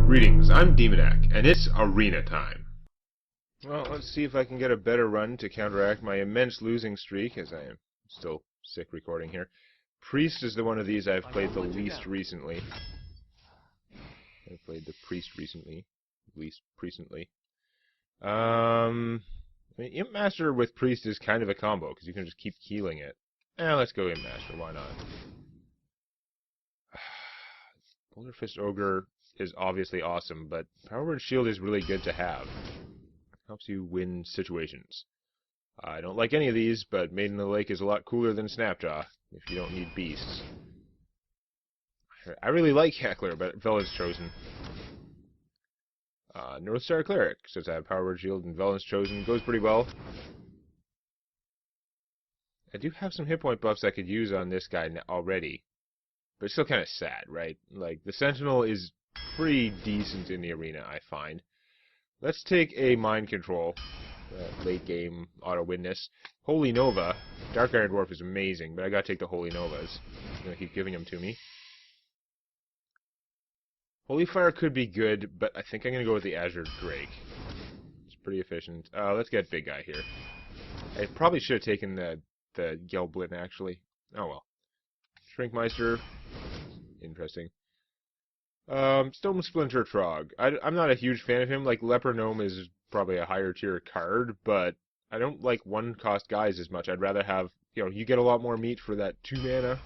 Greetings, I'm Demonac, and it's arena time. Well, let's see if I can get a better run to counteract my immense losing streak, as I am still sick recording here. Priest is the one of these I've played the least recently. I've played the Priest recently. Least recently. I mean, Imp Master with Priest is kind of a combo, because you can just keep healing it. Let's go Imp Master, why not? Boulder Fist Ogre is obviously awesome, but Power Word Shield is really good to have. Helps you win situations. I don't like any of these, but Maiden in the Lake is a lot cooler than Snapjaw, if you don't need beasts. I really like Heckler, but Velen's Chosen. Northstar Cleric, since I have Power Word Shield and Velen's Chosen, goes pretty well. I do have some hit point buffs I could use on this guy already, but it's still kind of sad, right? Like, the Sentinel is pretty decent in the arena, I find. Let's take a Mind Control, late game auto witness. Holy Nova. Dark Iron Dwarf is amazing, but I gotta take the Holy Novas. I'm gonna keep giving them to me. Holy Fire could be good, but I think I'm gonna go with the Azure Drake. It's pretty efficient. Let's get Big Guy here. I probably should have taken the Gelblin, actually. Oh well. Shrinkmeister. Interesting. Stone Splinter Trog. I'm not a huge fan of him. Like, Leper Gnome is probably a higher tier card, but I don't like one-cost guys as much. I'd rather have, you get a lot more meat for that 2 mana.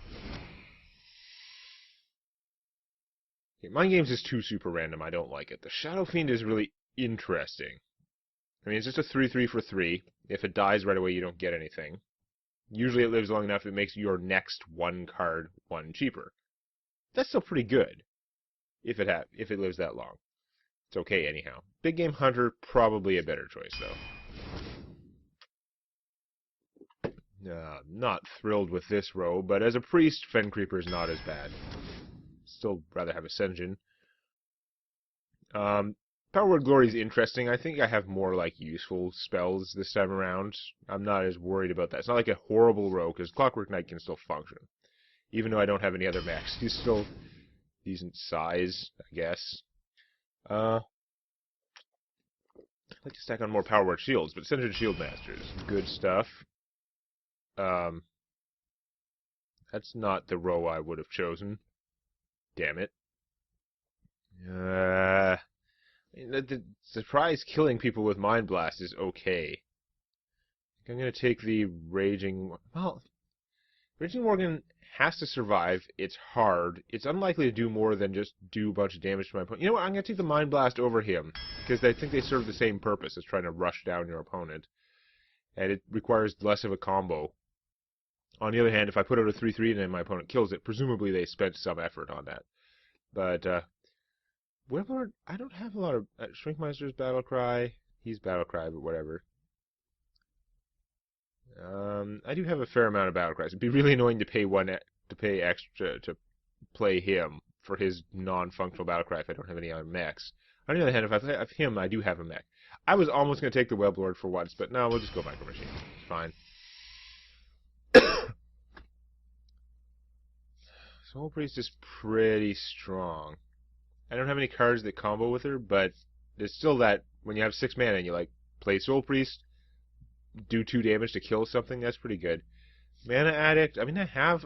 Okay, Mind Games is too super random. I don't like it. The Shadow Fiend is really interesting. I mean, it's just a 3/3 for 3. If it dies right away, you don't get anything. Usually it lives long enough, it makes your next one card 1 cheaper. That's still pretty good. If it lives that long. It's okay anyhow. Big Game Hunter, probably a better choice, though. Not thrilled with this row, but as a priest, Fen Creeper is not as bad. Still rather have Ascension. Power Word Glory is interesting. I think I have more, useful spells this time around. I'm not as worried about that. It's not like a horrible row, because Clockwork Knight can still function. Even though I don't have any other mechs. He's still decent size, I guess. I'd like to stack on more Power Word Shields, but Ascension Shield Masters, good stuff. That's not the row I would have chosen. Damn it. The surprise killing people with Mind Blast is okay. I think I'm going to take the Raging... Well, Raging Morgan has to survive. It's hard. It's unlikely to do more than just do a bunch of damage to my opponent. You know what? I'm going to take the Mind Blast over him, because I think they serve the same purpose as trying to rush down your opponent. And it requires less of a combo. On the other hand, if I put out a 3/3 and then my opponent kills it, presumably they spent some effort on that. But, Weblord, I don't have a lot of... Shrinkmeister's Battlecry. He's Battlecry, but whatever. I do have a fair amount of Battlecries. It'd be really annoying to pay extra to play him for his non-functional Battlecry if I don't have any other mechs. On the other hand, if I have him, I do have a mech. I was almost going to take the Weblord for once, but no, we'll just go Micro Machine. It's fine. Soul Priest is pretty strong. I don't have any cards that combo with her, but there's still that, when you have 6 mana and you, play Soul Priest, do 2 damage to kill something, that's pretty good. Mana Addict, I mean, I have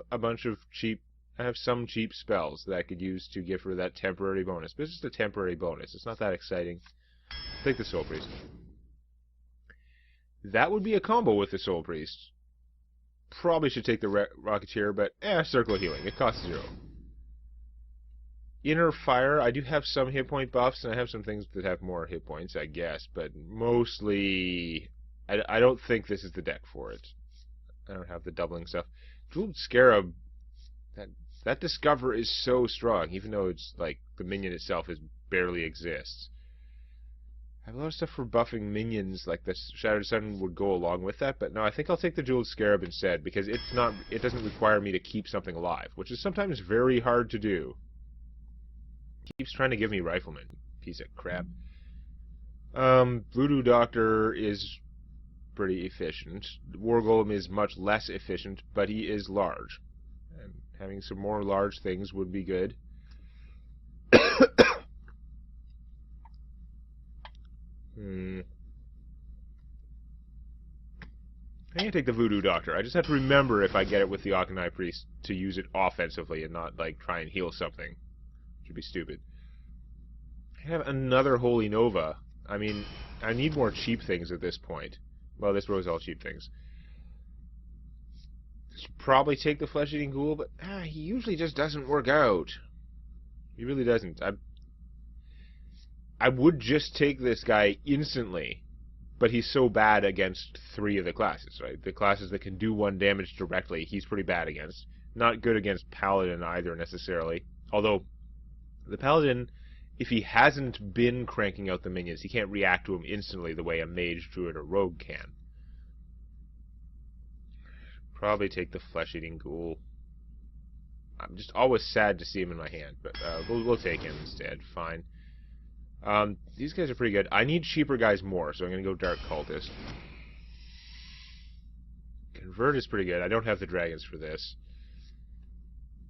some cheap spells that I could use to give her that temporary bonus, but it's just a temporary bonus. It's not that exciting. Take the Soul Priest. That would be a combo with the Soul Priest. Probably should take the Rocketeer, but Circle of Healing. It costs 0. Inner Fire, I do have some hit point buffs, and I have some things that have more hit points, I guess, but mostly... I don't think this is the deck for it. I don't have the doubling stuff. Jeweled Scarab, that Discover is so strong, even though it's, the minion itself barely exists. I have a lot of stuff for buffing minions, like the Shattered Sun would go along with that, but no, I think I'll take the Jeweled Scarab instead, because it doesn't require me to keep something alive, which is sometimes very hard to do. Keeps trying to give me Rifleman, piece of crap. Voodoo Doctor is pretty efficient. War Golem is much less efficient, but he is large. And having some more large things would be good. can't take the Voodoo Doctor. I just have to remember if I get it with the Akanai Priest to use it offensively and not, like, try and heal something. Which would be stupid. I have another Holy Nova. I mean, I need more cheap things at this point. Well, this was all cheap things. Should probably take the Flesh-Eating Ghoul, but he usually just doesn't work out. He really doesn't. I would just take this guy instantly, but he's so bad against 3 of the classes, right? The classes that can do 1 damage directly, he's pretty bad against. Not good against Paladin either, necessarily. Although, the Paladin, if he hasn't been cranking out the minions, he can't react to them instantly the way a Mage, Druid, or Rogue can. Probably take the Flesh-Eating Ghoul. I'm just always sad to see him in my hand, but we'll take him instead. Fine. These guys are pretty good. I need cheaper guys more, so I'm going to go Dark Cultist. Convert is pretty good. I don't have the dragons for this.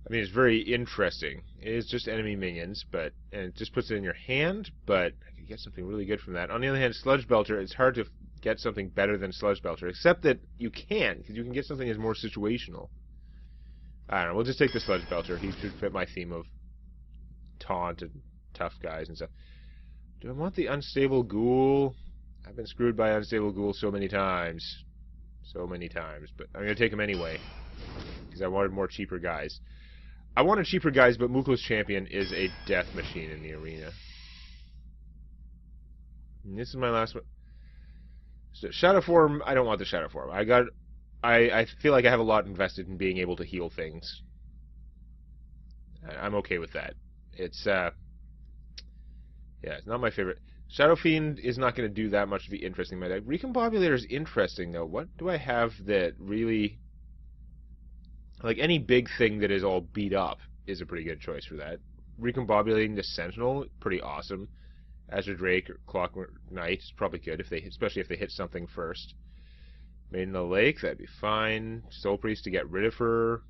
I mean, it's very interesting. It is just enemy minions, and it just puts it in your hand, but I could get something really good from that. On the other hand, Sludge Belcher, it's hard to get something better than Sludge Belcher, except that you can, because you can get something that's more situational. I don't know, we'll just take the Sludge Belcher. He should fit my theme of taunt and tough guys and stuff. Do I want the Unstable Ghoul? I've been screwed by Unstable Ghoul so many times. So many times, but I'm going to take him anyway, because I wanted more cheaper guys. I wanted cheaper guys, but Muko's Champion is a death machine in the arena. And this is my last one. So Shadow Form, I don't want the Shadow Form. I feel like I have a lot invested in being able to heal things. I'm okay with that. It's, yeah, it's not my favorite. Shadow Fiend is not going to do that much to be interesting in my deck. Recombobulator is interesting, though. What do I have that really... Like, any big thing that is all beat up is a pretty good choice for that. Recombobulating the Sentinel, pretty awesome. Azure Drake or Clockwork Knight is probably good, especially if they hit something first. Maiden of the Lake, that'd be fine. Soul Priest to get rid of her.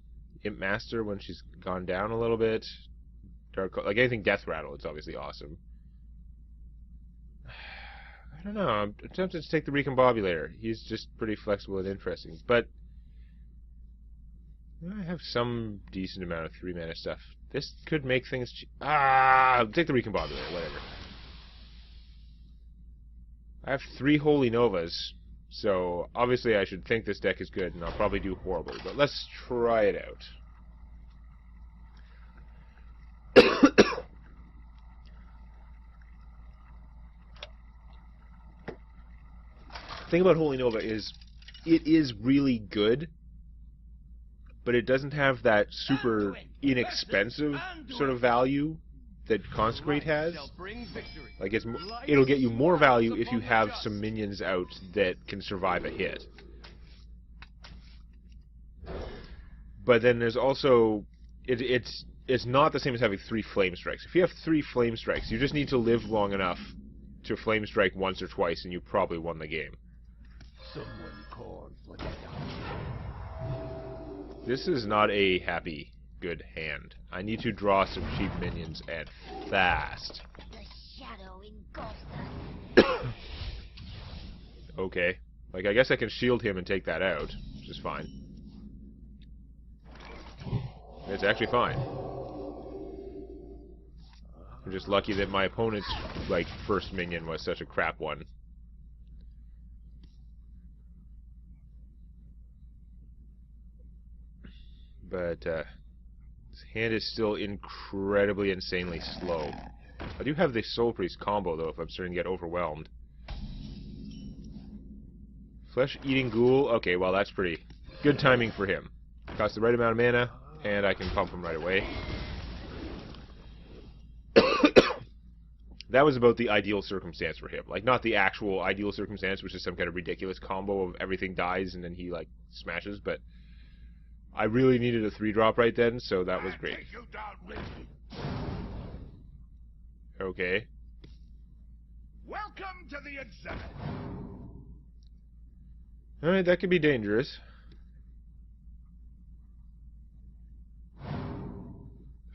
Imp Master when she's gone down a little bit. Like anything Death Rattle, it's obviously awesome. I don't know, I'm tempted to take the Recombobulator. He's just pretty flexible and interesting. But I have some decent amount of 3-mana stuff. This could make things... I'll take the Recombobulator, whatever. I have 3 Holy Novas, so obviously I should think this deck is good, and I'll probably do horribly. But let's try it out. The thing about Holy Nova is, it is really good, but it doesn't have that super inexpensive sort of value that Consecrate has. Like, it'll get you more value if you have some minions out that can survive a hit. But then there's also... It's not the same as having 3 Flame Strikes. If you have 3 Flame Strikes, you just need to live long enough to Flame Strike once or twice, and you probably won the game. This is not a happy, good hand. I need to draw some cheap minions and fast. The shadow engulfs us. Okay. Like, I guess I can shield him and take that out, which is fine. It's actually fine. I'm just lucky that my opponent's, like, first minion was such a crap one. But, this hand is still incredibly, insanely slow. I do have the Soul Priest combo, though, if I'm starting to get overwhelmed. Flesh-Eating Ghoul. Okay, well, that's pretty good timing for him. Costs the right amount of mana, and I can pump him right away. That was about the ideal circumstance for him. Like, not the actual ideal circumstance, which is some kind of ridiculous combo of everything dies and then he, like, smashes, but... I really needed a 3-drop right then, so that was great. Okay. Welcome to the exhibit. Alright, that could be dangerous.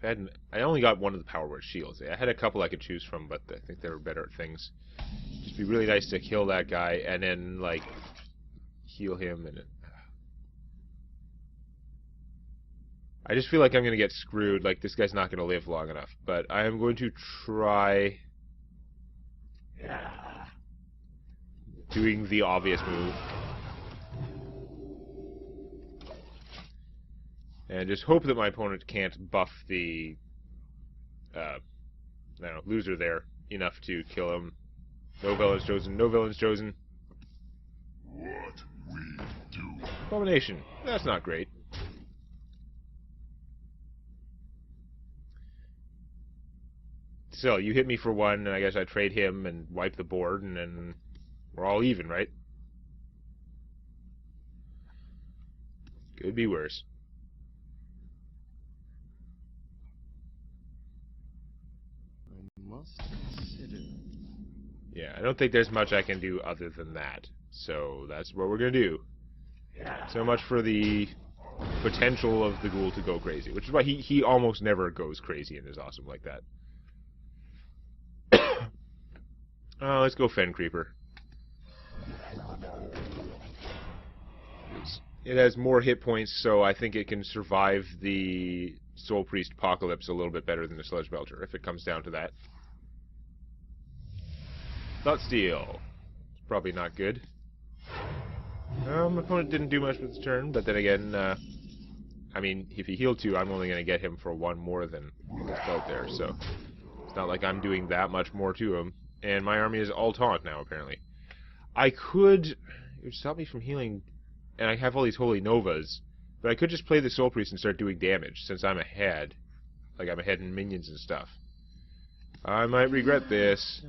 I only got one of the Power Word Shields. I had a couple I could choose from, but I think they were better at things. Just be really nice to kill that guy and then, like, heal him and... I just feel like I'm going to get screwed, like this guy's not going to live long enough. But I am going to try doing the obvious move. And just hope that my opponent can't buff the I don't know, loser there enough to kill him. No villains chosen, no villains chosen. What we do. Abomination. That's not great. Still, you hit me for one, and I guess I trade him and wipe the board, and then we're all even, right? Could be worse. I must consider. Yeah, I don't think there's much I can do other than that. So that's what we're going to do. So much for the potential of the ghoul to go crazy, which is why he almost never goes crazy and is awesome like that. Let's go Fen Creeper. It has more hit points, so I think it can survive the Soul Priest Apocalypse a little bit better than the Sludge Belcher, if it comes down to that. Thought Steel. It's probably not good. My opponent didn't do much with his turn, but then again, I mean, if he healed 2, I'm only going to get him for 1 more than his belt there, so it's not like I'm doing that much more to him. And my army is all taunt now, apparently. I could... It would stop me from healing, and I have all these Holy Novas, but I could just play the Soul Priest and start doing damage, since I'm ahead. Like, I'm ahead in minions and stuff. I might regret this.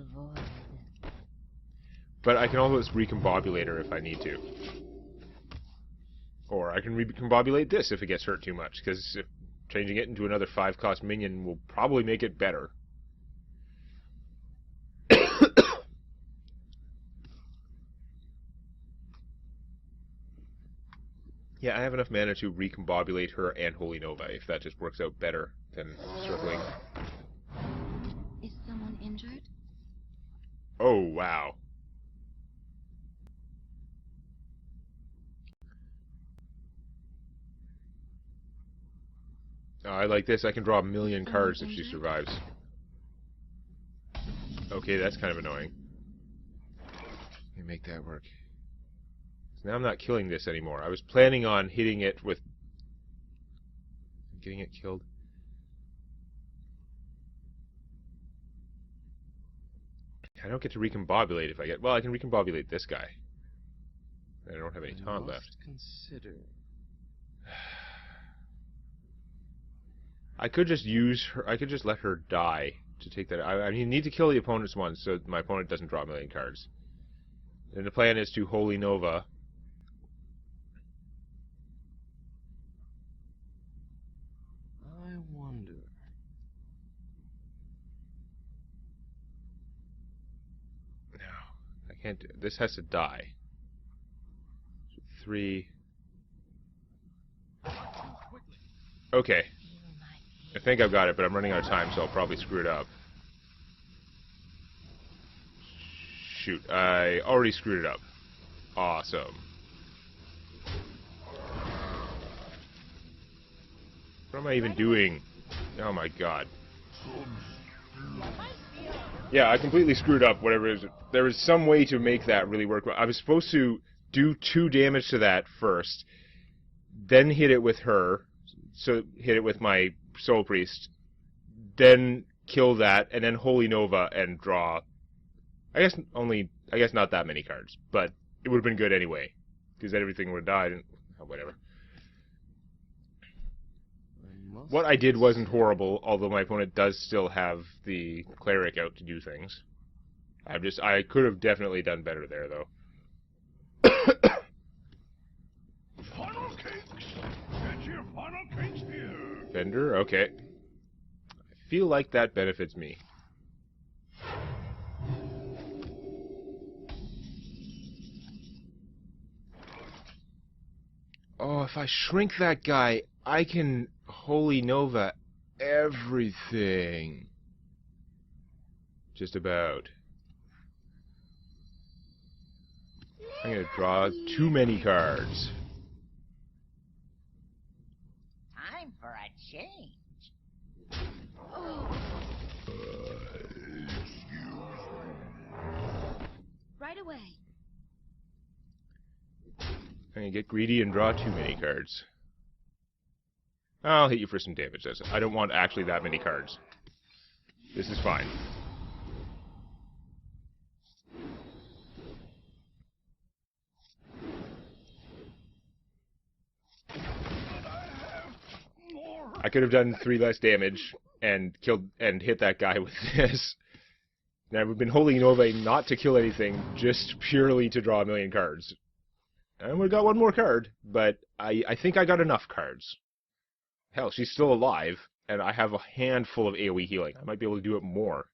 But I can always recombobulate her if I need to. Or I can recombobulate this if it gets hurt too much, because changing it into another 5-cost minion will probably make it better. Yeah, I have enough mana to recombobulate her and Holy Nova, if that just works out better than circling. Is someone injured? Oh, wow. Oh, I like this. I can draw 1 million cards if she survives. Okay, that's kind of annoying. Let me make that work. So now I'm not killing this anymore. I was planning on hitting it with... getting it killed. I don't get to recombobulate if I get... Well, I can recombobulate this guy. I don't have any taunt left. Consider. I could just use her... I could just let her die to take that... I mean, you need to kill the opponent's one so my opponent doesn't draw 1 million cards. And the plan is to Holy Nova... I wonder. No, I can't do it. This has to die. 3... Okay. I think I've got it, but I'm running out of time, so I'll probably screw it up. Shoot, I already screwed it up. Awesome. What am I even doing? Oh my god. Yeah, I completely screwed up whatever it is. There was some way to make that really work. I was supposed to do 2 damage to that first, then hit it with her, so hit it with my Soul Priest, then kill that, and then Holy Nova and draw. I guess not that many cards, but it would have been good anyway, because then everything would have died, and whatever. What I did wasn't horrible, although my opponent does still have the Cleric out to do things. I could have definitely done better there, though. Funnel cakes! Get your funnel cakes here! Vendor? Okay. I feel like that benefits me. Oh, if I shrink that guy, I can Holy Nova everything. Just about. I'm gonna draw too many cards. Time for a Right away. I'm gonna get greedy and draw too many cards. I'll hit you for some damage. I don't want actually that many cards. This is fine. I could have done 3 less damage and killed and hit that guy with this. Now I've been holding Nova not to kill anything, just purely to draw a million cards. And we got one more card, but I think I got enough cards. Hell, she's still alive, and I have a handful of AoE healing. I might be able to do it more.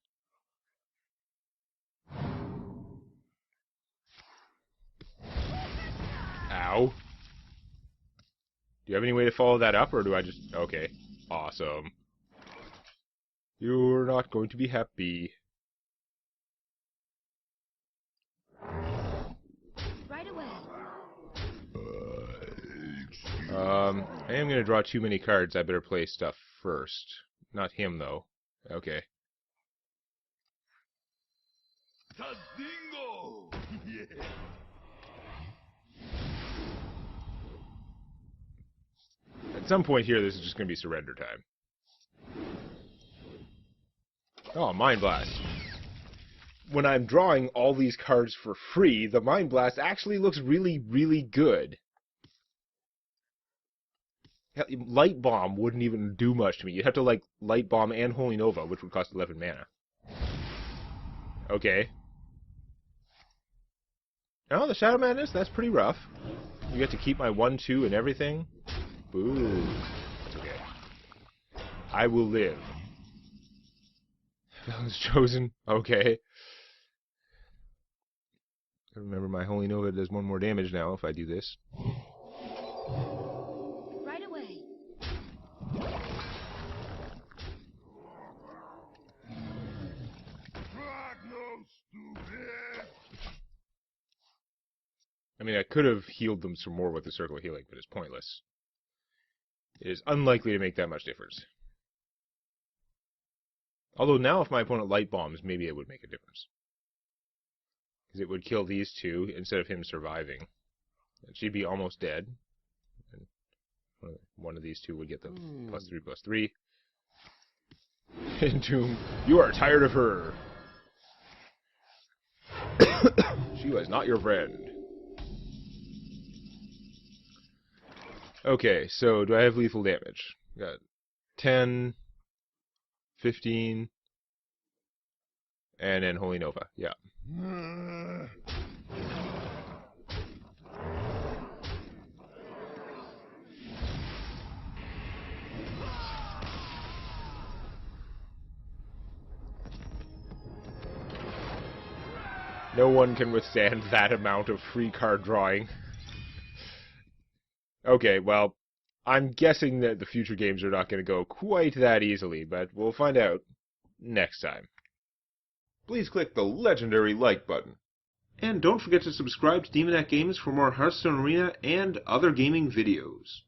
Ow. Do you have any way to follow that up, or do I just... Okay. Awesome. You're not going to be happy. Right away. I am going to draw too many cards. I better play stuff first. Not him, though. Okay. Tadingo! Yeah. At some point here, this is just going to be surrender time. Oh, Mind Blast. When I'm drawing all these cards for free, the Mind Blast actually looks really, really good. Light Bomb wouldn't even do much to me. You'd have to, like, Light Bomb and Holy Nova, which would cost 11 mana. Okay. Oh, the Shadow Madness? That's pretty rough. You get to keep my 1-2 and everything. Boo. That's okay. I will live. Felon's chosen. Okay. Remember, my Holy Nova does 1 more damage now if I do this. Right away. I mean, I could have healed them some more with the Circle of Healing, but it's pointless. It is unlikely to make that much difference. Although now if my opponent Light Bombs, maybe it would make a difference. Because it would kill these 2 instead of him surviving. And she'd be almost dead. And one of these 2 would get the +3/+3. Entomb, you are tired of her. She was not your friend. Okay, so do I have lethal damage? Got 10, 15, and then Holy Nova. Yeah. No one can withstand that amount of free card drawing. Okay, well, I'm guessing that the future games are not going to go quite that easily, but we'll find out next time. Please click the legendary like button. And don't forget to subscribe to Demonac Games for more Hearthstone Arena and other gaming videos.